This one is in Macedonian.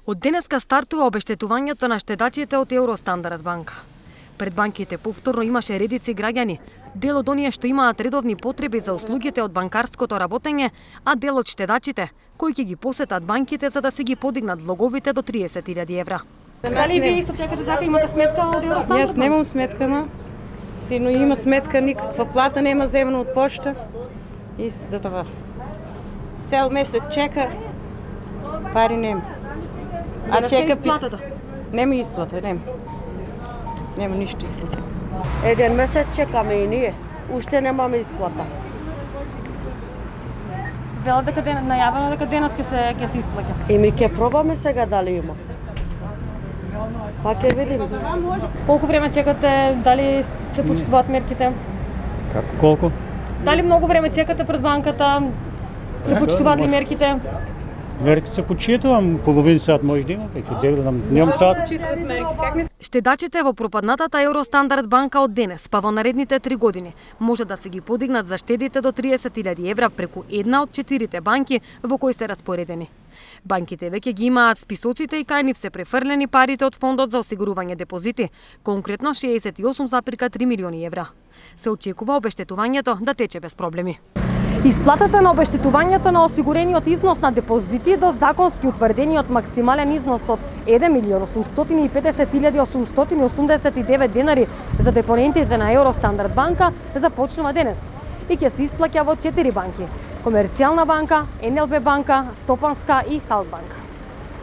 Од денеска стартува обештетувањето на штедачите од Евростандард банка. Пред банките повторно имаше редици граѓани, дел од оние што имаат редовни потреби за услугите од банкарското работење, а дел од штедачите, кои ќе ги посетат банките за да си ги подигнат влоговите до 30.000 евра. Дали вие исто чекате дека имате сметка од Евростандард? Јас немам сметка, ма сино има сметка, никаква плата нема земна од пошта и за това. Цел месец чека, пари нема. А чека платата? Нема исплата, нема. Нема ништо исплата. Еден месец чекаме и ние. Уште немаме исплата. Велат дека најавено дека денес ќе се исплаќа. И ми ќе пробаме сега дали има. Па ќе видим. Колку време чекате, дали се почитуваат мерките? Како колку? Дали многу време чекате пред банката? Се почитуваат ли мерките? Мерките се почитувам, половин сат може да има, веќе немам сат. Штедачите во пропаднатата Евростандард банка од денес, па во наредните 3 години, може да се ги подигнат за штедите до 30.000 евра преку една од 4 банки во кои се распоредени. Банките веќе ги имаат списоците и кај нив се префрлени парите од фондот за осигурување депозити, конкретно 68,3 милиони евра. Се очекува обештетувањето да тече без проблеми. Исплатата на обештетувањето на осигурениот износ на депозити до законски утврдениот максимален износ од 1.850.889 денари за депонентите на Евростандард банка започнува денес и ќе се исплаќа во 4 банки: Комерцијална банка, НЛБ банка, Стопанска и Халк банка.